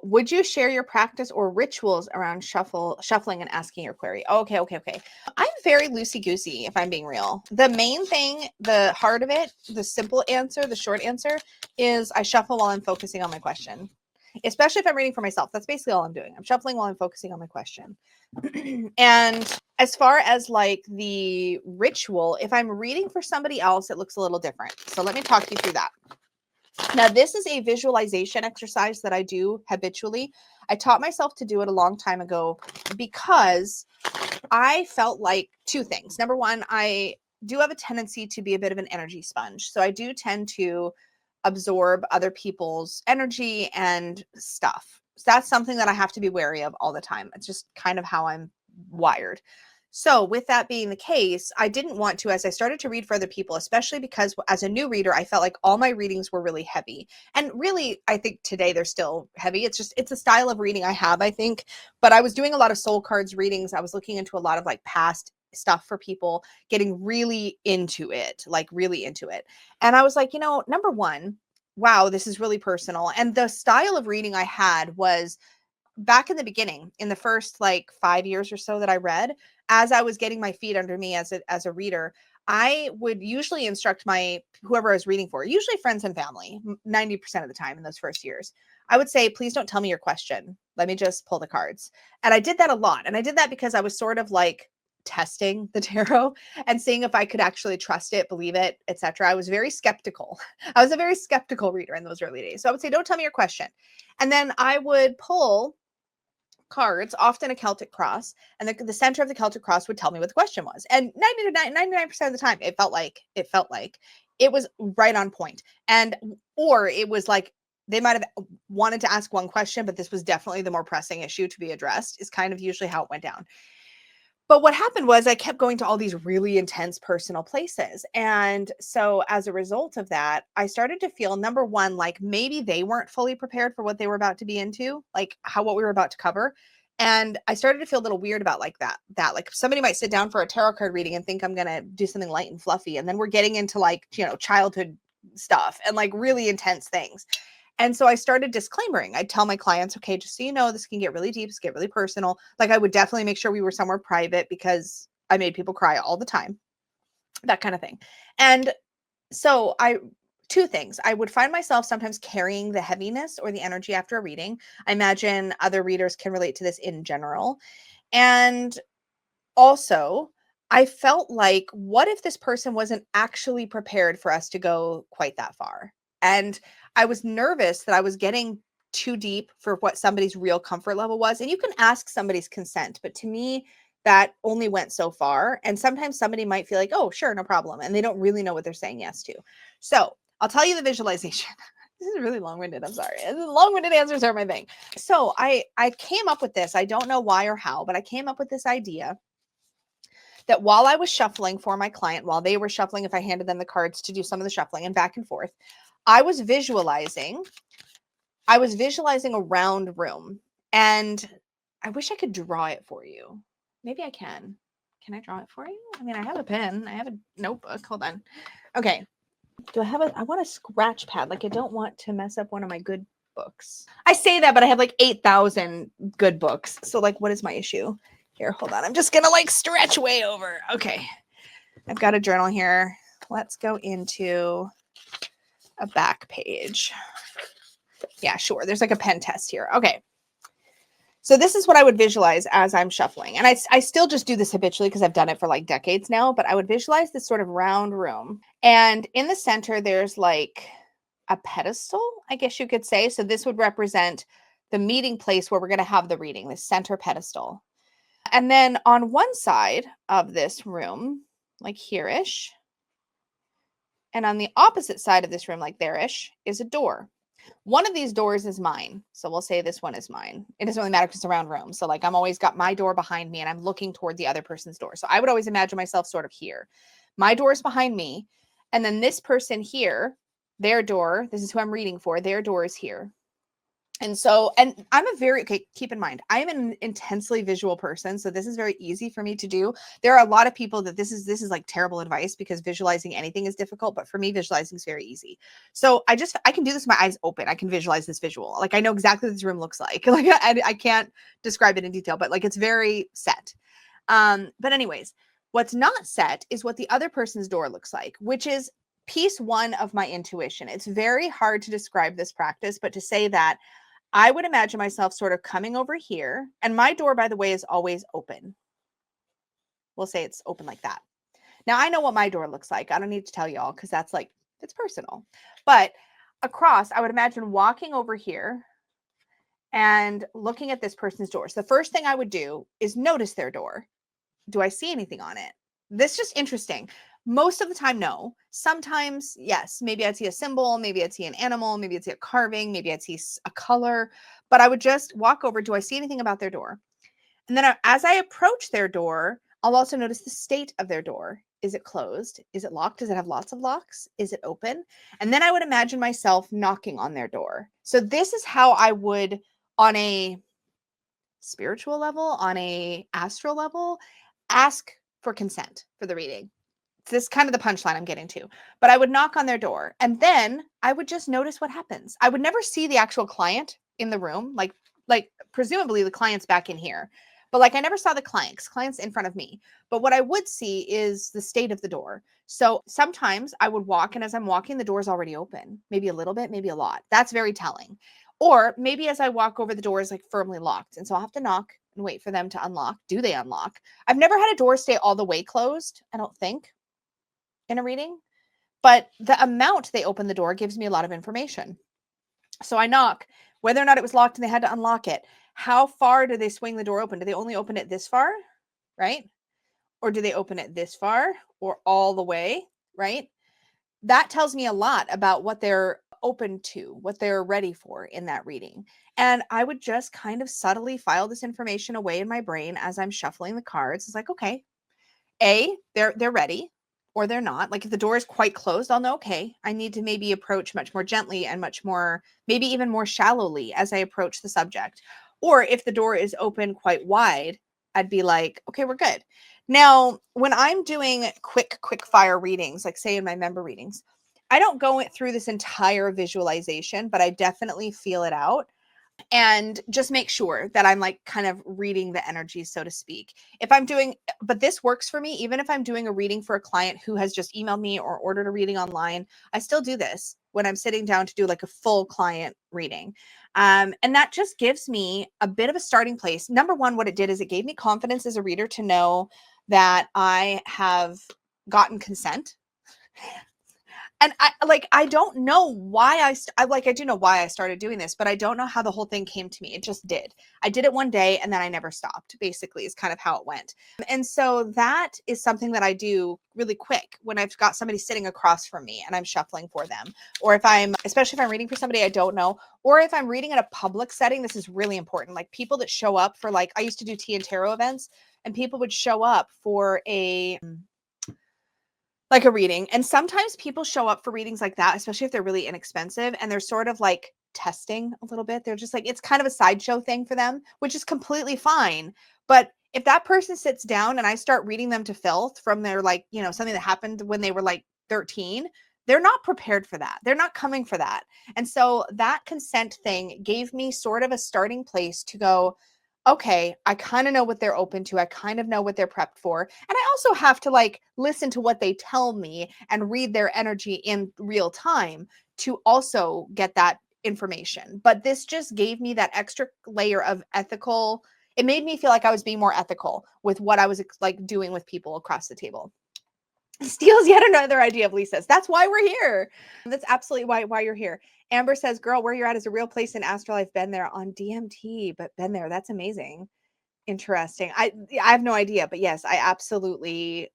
would you share your practice or rituals around shuffling and asking your query? Okay. I'm very loosey-goosey, if I'm being real. The main thing, the heart of it, the simple answer, the short answer is I shuffle while I'm focusing on my question. Especially if I'm reading for myself. That's basically all I'm doing. I'm shuffling while I'm focusing on my question. And as far as like the ritual, if I'm reading for somebody else, it looks a little different. So let me talk you through that. Now, this is a visualization exercise that I do habitually. I taught myself to do it a long time ago because I felt like two things. Number one, I do have a tendency to be a bit of an energy sponge. So I do tend to absorb other people's energy and stuff. So that's something that I have to be wary of all the time. It's just kind of how I'm wired. So with that being the case, I didn't want to, as I started to read for other people, especially because as a new reader, I felt like all my readings were really heavy. And really, I think today they're still heavy. It's a style of reading I have, I think. But I was doing a lot of soul cards readings. I was looking into a lot of like past stuff for people, getting really into it, like really into it. And I was like, number one, wow, this is really personal. And the style of reading I had was back in the beginning, in the first like 5 years or so that I read, as I was getting my feet under me as a reader, I would usually instruct whoever I was reading for, usually friends and family, 90% of the time in those first years. I would say, please don't tell me your question. Let me just pull the cards. And I did that a lot. And I did that because I was sort of like testing the tarot and seeing if I could actually trust it, believe it, etc. I was very skeptical. I was a very skeptical reader in those early days. So I would say, don't tell me your question. And then I would pull cards, often a Celtic cross, and the center of the Celtic cross would tell me what the question was. And 99% of the time, it felt like it was right on point. Or it was like they might have wanted to ask one question, but this was definitely the more pressing issue to be addressed, is kind of usually how it went down. But what happened was I kept going to all these really intense personal places. And so as a result of that, I started to feel, number one, like maybe they weren't fully prepared for what they were about to be into, like what we were about to cover. And I started to feel a little weird about like that like somebody might sit down for a tarot card reading and think I'm going to do something light and fluffy. And then we're getting into like, childhood stuff and like really intense things. And so I started disclaimering. I'd tell my clients, okay, just so you know, this can get really deep, this can get really personal. Like I would definitely make sure we were somewhere private because I made people cry all the time, that kind of thing. And so two things. I would find myself sometimes carrying the heaviness or the energy after a reading. I imagine other readers can relate to this in general. And also, I felt like, what if this person wasn't actually prepared for us to go quite that far? And I was nervous that I was getting too deep for what somebody's real comfort level was. And you can ask somebody's consent, but to me, that only went so far. And sometimes somebody might feel like, oh, sure, no problem. And they don't really know what they're saying yes to. So I'll tell you the visualization. This is really long-winded. I'm sorry. Long-winded answers are my thing. So I came up with this. I don't know why or how, but I came up with this idea that while I was shuffling for my client, while they were shuffling, if I handed them the cards to do some of the shuffling and back and forth, I was visualizing a round room. And I wish I could draw it for you. Maybe I can. Can I draw it for you? I mean, I have a pen. I have a notebook. Hold on. Okay. I want a scratch pad. Like I don't want to mess up one of my good books. I say that, but I have like 8,000 good books. So like, what is my issue? Here, hold on. I'm just going to like stretch way over. Okay. I've got a journal here. Let's go into a back page. Yeah, sure. There's like a pen test here. Okay. So this is what I would visualize as I'm shuffling. And I still just do this habitually because I've done it for like decades now, but I would visualize this sort of round room. And in the center, there's like a pedestal, I guess you could say. So this would represent the meeting place where we're going to have the reading, the center pedestal. And then on one side of this room, like here-ish, and on the opposite side of this room, like there-ish, is a door. One of these doors is mine. So we'll say this one is mine. It doesn't really matter because it's a round room. So like I'm always got my door behind me and I'm looking toward the other person's door. So I would always imagine myself sort of here. My door is behind me. And then this person here, their door, this is who I'm reading for, their door is here. And so, and I'm a very, okay, keep in mind, I'm an intensely visual person. So this is very easy for me to do. There are a lot of people that this is like terrible advice because visualizing anything is difficult. But for me, visualizing is very easy. So I can do this with my eyes open. I can visualize this visual. Like I know exactly what this room looks like. Like I can't describe it in detail, but like it's very set. But anyways, what's not set is what the other person's door looks like, which is piece one of my intuition. It's very hard to describe this practice, but to say that I would imagine myself sort of coming over here. And my door, by the way, is always open. We'll say it's open like that. Now, I know what my door looks like. I don't need to tell y'all because that's like, it's personal. But across, I would imagine walking over here and looking at this person's door. So the first thing I would do is notice their door. Do I see anything on it? This is just interesting. Most of the time, no. Sometimes, yes. Maybe I'd see a symbol, maybe I'd see an animal, maybe I'd see a carving, maybe I'd see a color, but I would just walk over. Do I see anything about their door? And then as I approach their door, I'll also notice the state of their door. Is it closed? Is it locked? Does it have lots of locks? Is it open? And then I would imagine myself knocking on their door. So this is how I would, on a spiritual level, on a astral level, ask for consent for the reading. This is kind of the punchline I'm getting to. But I would knock on their door and then I would just notice what happens. I would never see the actual client in the room. Like presumably the client's back in here. But like I never saw the client's in front of me. But what I would see is the state of the door. So sometimes I would walk and as I'm walking, the door's already open. Maybe a little bit, maybe a lot. That's very telling. Or maybe as I walk over, the door is like firmly locked. And so I'll have to knock and wait for them to unlock. Do they unlock? I've never had a door stay all the way closed, I don't think, in a reading, but the amount they open the door gives me a lot of information. So I knock, whether or not it was locked and they had to unlock it. How far do they swing the door open? Do they only open it this far, right? Or do they open it this far or all the way, right? That tells me a lot about what they're open to, what they're ready for in that reading. And I would just kind of subtly file this information away in my brain as I'm shuffling the cards. It's like, okay, they're ready or they're not. Like if the door is quite closed, I'll know, okay, I need to maybe approach much more gently and much more, maybe even more shallowly as I approach the subject. Or if the door is open quite wide, I'd be like, okay, we're good. Now, when I'm doing quick fire readings, like say in my member readings, I don't go through this entire visualization, but I definitely feel it out and just make sure that I'm like kind of reading the energy, so to speak. If I'm doing, but this works for me, even if I'm doing a reading for a client who has just emailed me or ordered a reading online, I still do this when I'm sitting down to do like a full client reading. And that just gives me a bit of a starting place. Number one, what it did is it gave me confidence as a reader to know that I have gotten consent. And I don't know why I do know why I started doing this, but I don't know how the whole thing came to me. It just did. I did it one day and then I never stopped, basically, is kind of how it went. And so that is something that I do really quick when I've got somebody sitting across from me and I'm shuffling for them. Or especially if I'm reading for somebody I don't know, or if I'm reading in a public setting, this is really important. Like people that show up for I used to do tea and tarot events and people would show up for a reading. And sometimes people show up for readings like that, especially if they're really inexpensive and they're sort of like testing a little bit. They're just like, it's kind of a sideshow thing for them, which is completely fine. But if that person sits down and I start reading them to filth from their something that happened when they were like 13, they're not prepared for that. They're not coming for that. And so that consent thing gave me sort of a starting place to go, okay, I kind of know what they're open to. I kind of know what they're prepped for. And I also have to listen to what they tell me and read their energy in real time to also get that information. But this just gave me that extra layer of ethical. It made me feel like I was being more ethical with what I was doing with people across the table. Steals yet another idea of Lisa's. That's why we're here. That's absolutely why you're here. Amber says, girl, where you're at is a real place in Astral. I've been there on DMT, but been there. That's amazing. Interesting. I have no idea, but yes, I absolutely.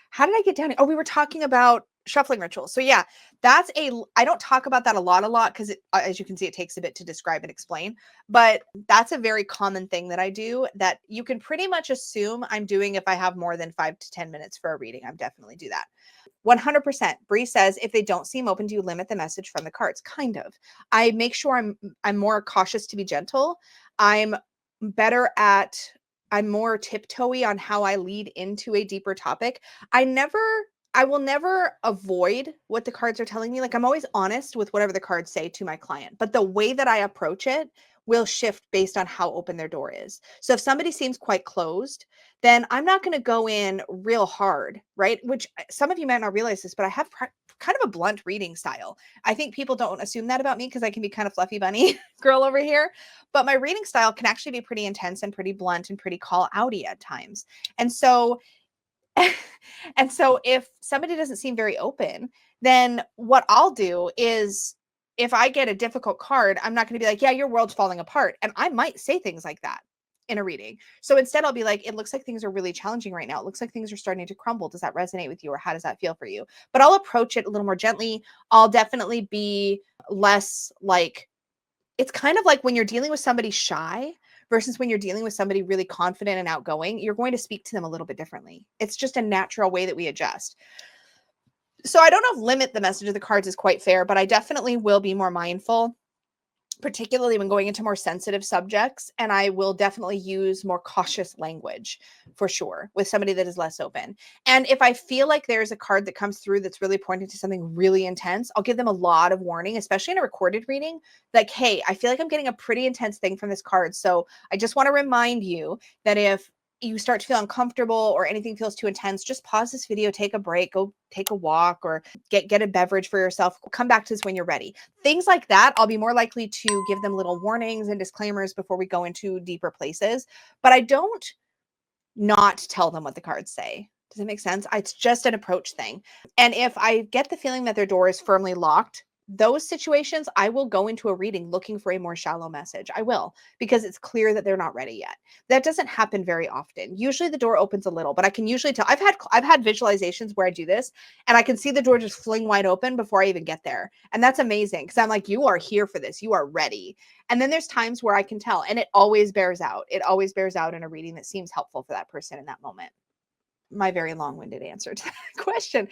How did I get down here? Oh, we were talking about Shuffling rituals. So yeah, I don't talk about that a lot because as you can see, it takes a bit to describe and explain, but that's a very common thing that I do that you can pretty much assume I'm doing if I have more than 5 to 10 minutes for a reading. I'm definitely do that. 100%. Bree says, if they don't seem open, do you limit the message from the cards? Kind of. I make sure I'm more cautious to be gentle. I'm better at I'm more tiptoey on how I lead into a deeper topic. I will never avoid what the cards are telling me. Like, I'm always honest with whatever the cards say to my client, but the way that I approach it will shift based on how open their door is. So if somebody seems quite closed, then I'm not going to go in real hard, right? Which some of you might not realize this, but I have kind of a blunt reading style. I think people don't assume that about me because I can be kind of fluffy bunny girl over here, but my reading style can actually be pretty intense and pretty blunt and pretty call outy at times. And so and so if somebody doesn't seem very open, then what I'll do is if I get a difficult card, I'm not going to be like, yeah, your world's falling apart. And I might say things like that in a reading. So instead, I'll be like, it looks like things are really challenging right now. It looks like things are starting to crumble. Does that resonate with you? Or how does that feel for you? But I'll approach it a little more gently. I'll definitely be less like, it's kind of like when you're dealing with somebody shy versus when you're dealing with somebody really confident and outgoing, you're going to speak to them a little bit differently. It's just a natural way that we adjust. So I don't know if limit the message of the cards is quite fair, but I definitely will be more mindful, particularly when going into more sensitive subjects. And I will definitely use more cautious language for sure with somebody that is less open. And if I feel like there's a card that comes through that's really pointing to something really intense, I'll give them a lot of warning, especially in a recorded reading. Like, hey, I feel like I'm getting a pretty intense thing from this card. So I just want to remind you that if you start to feel uncomfortable or anything feels too intense, just pause this video, take a break, go take a walk, or get a beverage for yourself. Come back to this when you're ready. Things like that, I'll be more likely to give them little warnings and disclaimers before we go into deeper places. But I don't not tell them what the cards say. Does it make sense? It's just an approach thing. And if I get the feeling that their door is firmly locked, those situations, I will go into a reading looking for a more shallow message. I will, because it's clear that they're not ready yet. That doesn't happen very often. Usually the door opens a little, but I can usually tell. I've had visualizations where I do this and I can see the door just fling wide open before I even get there. And that's amazing because I'm like, you are here for this. You are ready. And then there's times where I can tell, and it always bears out. It always bears out in a reading that seems helpful for that person in that moment. My very long-winded answer to that question.